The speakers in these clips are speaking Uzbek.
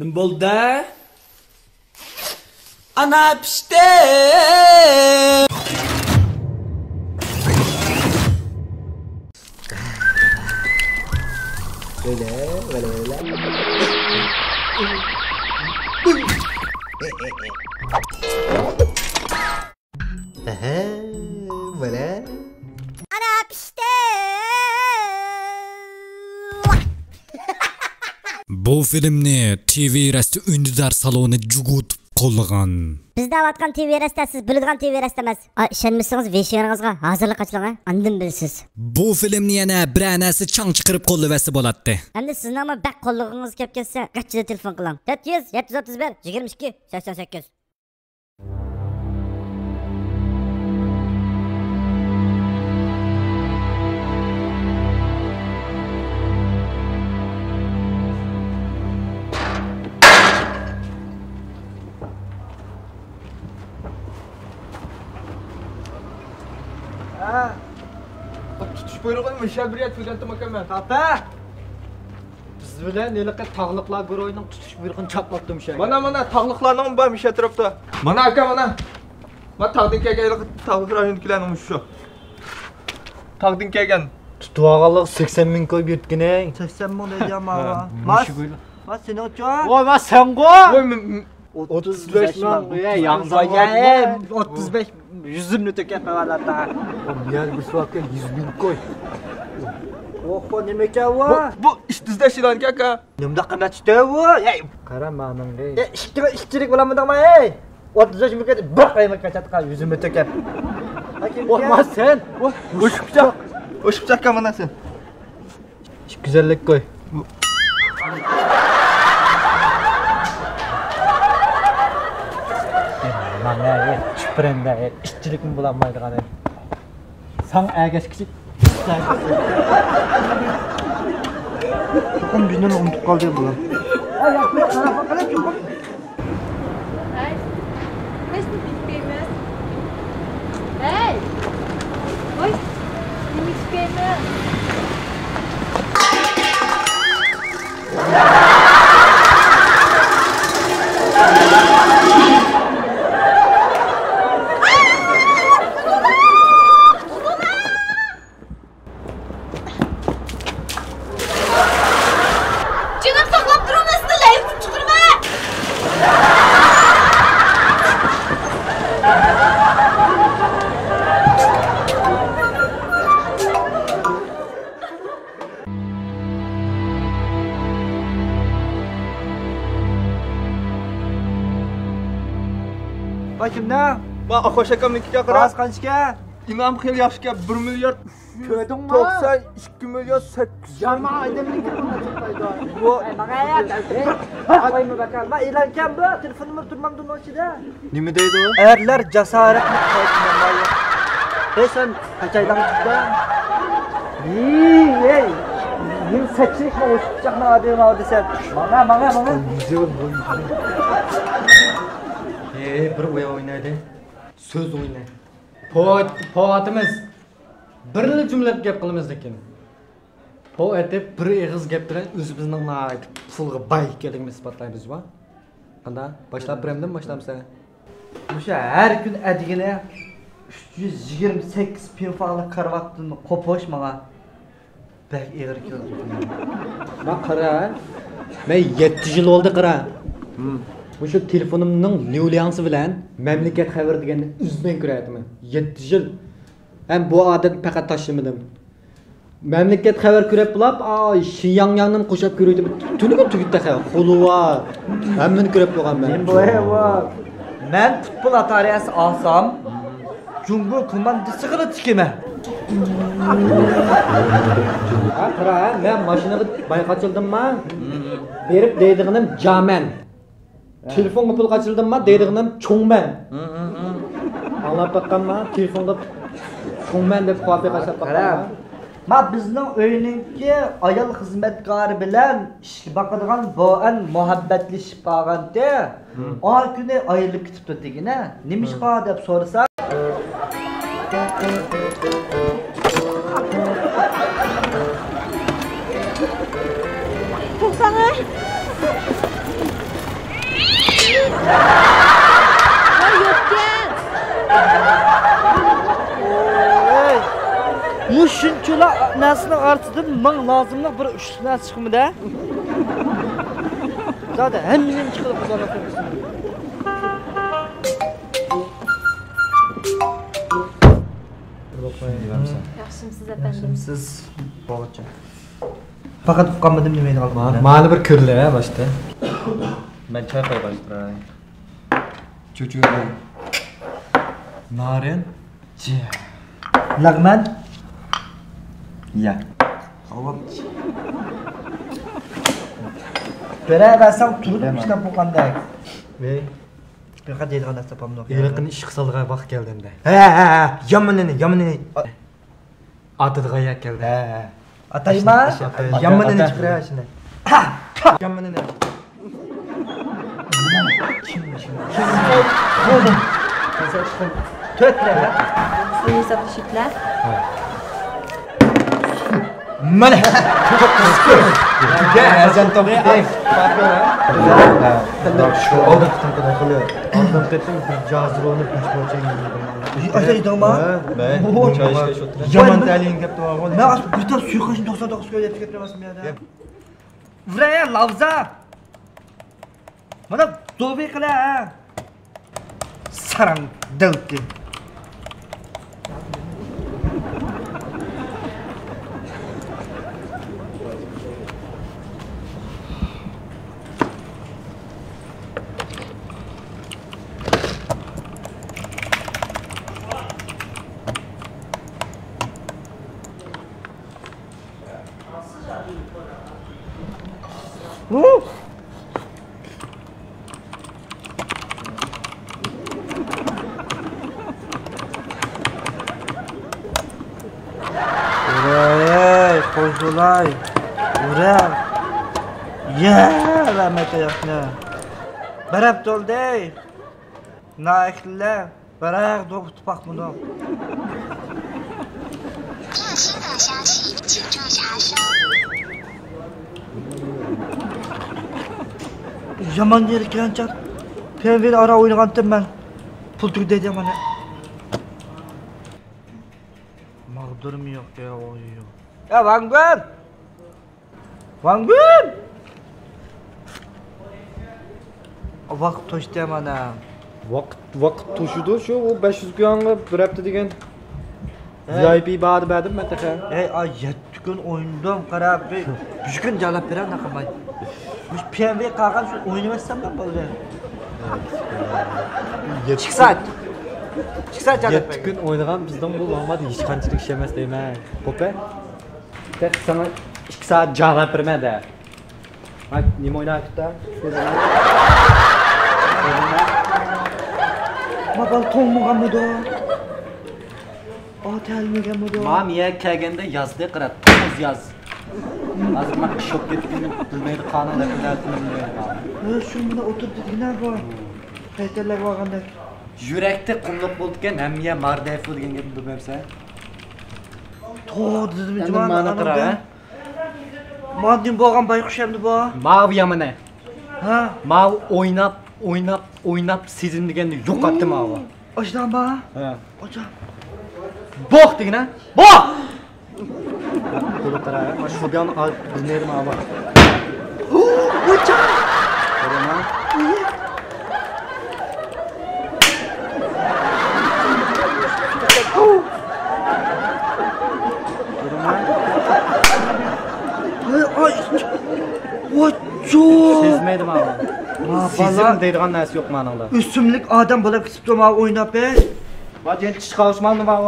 Nim bo'ldi? Ana pishdi. Böyle. Böyle. Ana pişti. Bu filmni TV rasti Ündüzar saloni jugutib qo'llagan. Bizda vatgan TV rasta siz biladigan TV rasta emas. Ishonmasangiz VCR'ingizga hozirlik qiling, andin bilsiz. Bu filmni yana bir anasi chang chiqarib qo'llavasi bo'ladi. Endi sizning ham bak qo'llig'ingiz kelib ketsa, qachida telefon qiling. 400 731 22 88. Tutuş buyruğun müşaviriyet filan tamamen. Papa! Biz bilen neliqe tağlıqlar guruhining tutuş buyruğunu çaplatdım şey. Mana tağlıqlarning var müşa tarafta. Mana aka mana. Ma tağdin kelgan tağlıqlarning şu. Tağdin kelgan. Tutup ağalık 80 min koyup yutgine. 80 ming deyapman ama. Mas seni uchun. Voy mas sen go! Voy 35 min. Yangzaga 35 100 tökep havalarda. Yer bir suakka 100 bin koy. Oho nima ekan bu? Bu iştizde şilan aka. Nimda qimmat tushdi bu? Qara ma'ningga. Ishchilik bilan budaqma ey. 35 ming bir qayma kachatqa 100 bin tökep. Olmaz sen. Oşup çakka mana sen. Güzellik koy. Mana chiprenda ishchilik mi bulanmaydigan. San agash kichik. To'qim bizni unutib qoldi bular. Hey! Oi! Não esquenta! Canım saklap durmasın da layık çıkırma! Bakimda? Bak hoş aka minkiga qara. Qaz qancha? İmam xil yaxshiga 1 milyard Ko'rdingmi? 92 milyon 800. Jamoa aydimlikka chiqmaydi. Bu Qo'yma bakal. Men e'lonkan bu, telefonimni turmamdan ochida. Nima deydi u? Erlar jasoratni qaytmaydi. Sen qachaydan chiqdi? Ey, men sachlikni o'shib chiqma odam oldi sen. Mana. Bir o'ynaydi. So'z o'ynaydi. Poatimiz bir jumla gap qilamiz lekin. Poat deb bir eg'iz gap bilan o'zimizning aytib pulga boy ekanligimizni isbotlaymiz va. Qanday? Boshlab biramdan boshlamsa. O'sha har kun adigina 328 pinfaqli karvatni qo'posh menga bak eg'ir keldi. Ma qara. Men 7 yil oldi qara. O'sha telefonimning lyuliansi bilan mamlakat xabar deganni uzmay ko'rayapman. 7 yil. Ham bu odat faqat tashlamadim. Mamlakat xabar ko'rib bulab, Shinyangning qo'shab ko'raydi. Tuniga tugitda xabar. Xuluva. Hammani ko'rib bo'lganman. Men futbol atariyasi olsam, Jungo komandasiga tikaman. Qara, men mashinaga bayqachildimmi? Berib deydiganim jaman. Telefonga pul qachirdimmi? Deydiganim cho'ngman. Anlab baqqanmi? Telefonga cho'ngman deb qo'yib qashab baqqanmi? Ma bizning o'yiningki ayol xizmatkori bilan ish baqadigan bo'an muhabbatlashib qolganda, oy kuni ayrilib ketibdi degina. Nima ish qildi deb so'rasa, To'xtang. Bu shunchalar narsani ortidan men lozimli bir 3 narsa chiqmidi? Zaten hammani chiqib qo'yamiz. Yaxshimisiz efendim? Siz bo'g'acha. Faqat uqqanmadim demaydi qoldim. Mani bir kirli ha boshda. Ben çay koyayım. Cho'cho'dan. Narin. Lagman. Ya. Havo. Beraversem turib ishlab bo'lgandek. Ve Faqat deydigan narsa topamdi. yaqin ish qiladigan vaqt keldi endi. Ha, yamanini. Atıdığ'a yak geldi. Atayma. Yamanini çıkıyor şimdi. Yamanini. Tötle. Suyun satışıklar. Mana. Azan tabi. Aldım kadar kalıyor. Aldım dedim cazır onu pinç boçayım dedim. Ataydı ama. Ben çay içte oturuyorum. Yaman dəliyim gəpdi var. Mən aç bir tane suyu qaşın 99 göyə gətirməsin ya da. Buraya lavza. Mana dobe qila. Saram dəldi. Ey, qo'zulay. Ura. Ya, rahmat ayaqni. Barab to'lday. Naiklar, baraq do'q tupak bunu. 最新的消息，请注意查收。 Yaman yerkençer. Penveri ara oynagandım ben. Pul tüydeydim hani. Mağdurum yok ya oyuyor. Ya Vangun! Vangun! Vaqt to'shdam ana. Vaqt to'shidi shu o 500 kuyonga bir hafta degan. VIP ba'di berdim men taqa. Ey ay 7 kun o'ynadim qarab. 3 kun jalab berar naqamay. Biz PMV qolgan shu o'ynamasam ham bo'ldi. 2 saat. 2 saat jalab 7 kun o'ynagan bizdan bu olmadi hech qanchalik ish emas deyman. Xo'p. Tek sana 2 saat jalab bermadi. Bak nima o'ynayapti? Mabal to'lmaganmidi? Otelmaganmidi? Mamiya kelganda yozdi qirat. To'z yoz. Hozir men qish olib ketdim, bilmaydi qonunlar bilatini bilmaydi. Shu buna o'tirdi degan bor. Qaytalar bo'lganda. Yurakda qumlab bo'ldi ekan, hamma mardayfu degan gapni bilmaysan. To'd dedim jimon mana qara. Modin bo'lgan bayqush hamdi bu. Mav yamana. Ha? Mav o'ynab sezim deganda yo'qotdi mav. Oshdanba? Ha. Ocha. Bo'q degina. Bo'q. Qo'li qara, mana shu bilan olib bilmayman mav. Ocha. Qarama. Ay. Ocho. Sezmaydi mav. Sezim deydigan narsa yo'q meningda. Üstümlük adam bo'lib ketibdi ma o'ynab be. Va jen chiqarishmanmi mav?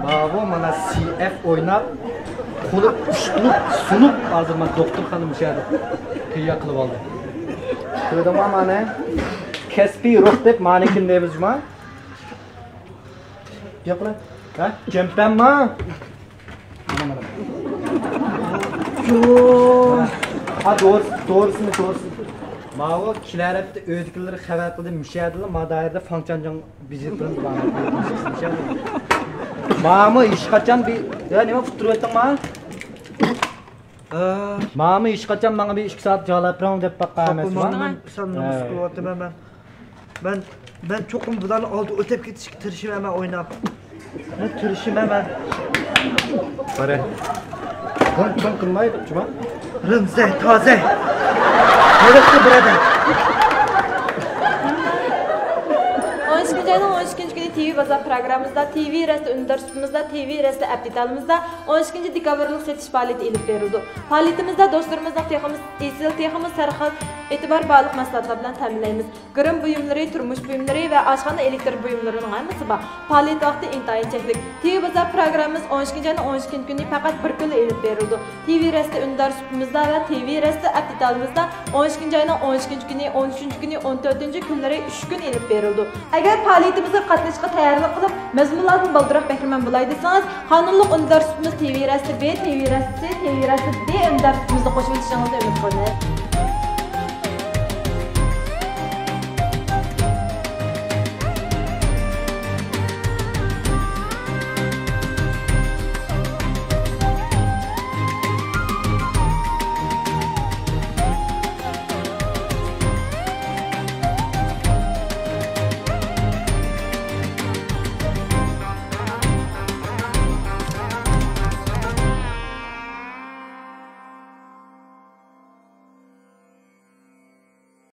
Babo mana CF o'ynab qo'li sunib hozir men doktorxona mushadi. Qiya qilib oldi. Ko'rdingmi mana? Kasbiy ruh deb manikin deymiz juma. Gapla. Ha? Kempanmi? Mana. Yo. Ha doğrusunu. Mavi kilarapda o'zgilar xabar qildi, mushadilar, madayda funksionjon bizitimiz bor. Mami ish qachon ya nima futurib aytdingmi? Mama ish qachon menga bir 2 soat javob berang deb baqa emasmi? Ben çokum bularni oldi o'tib ketishga tirishimaman o'ynab. Men tirishimaman. Qara. Qon qilmaydi, chuma. Rimze, toze. Neresi burada? 12 ayının 12 günü TV Bazar programımızda, TV Resti Üniversitemizde, TV Resti Aptitalımızda 12 dekabrlık setiş faaliyeti ilip verildi. Faaliyetimizde dostlarımızın teximiz, esil teximiz sarxil etibar bağlıq maslahatlar bilan təminləyimiz. Gırım buyumları, turmuş buyumları ve aşxana elektrik buyumlarının hammasi bor. Faaliyet vaqti intayin çekdik. TV Bazar programımız 12 ayının 12 günü faqat bir kun ilip verildi. TV Resti Üniversitemizde ve TV Resti Aptitalımızda 12 ayının 12 günü, 13 günü, 14 günleri 3 gün ilip verildi. Eğer faaliyetimizde qatnashga tayyorlik qilib, mazmunlardan baldıroq bahramand bo'lay desangiz, qonunliq universitetimiz TV Resti B, TV Resti C, TV Resti D universitetimizda qo'shib o'tishingizni umid qilaman.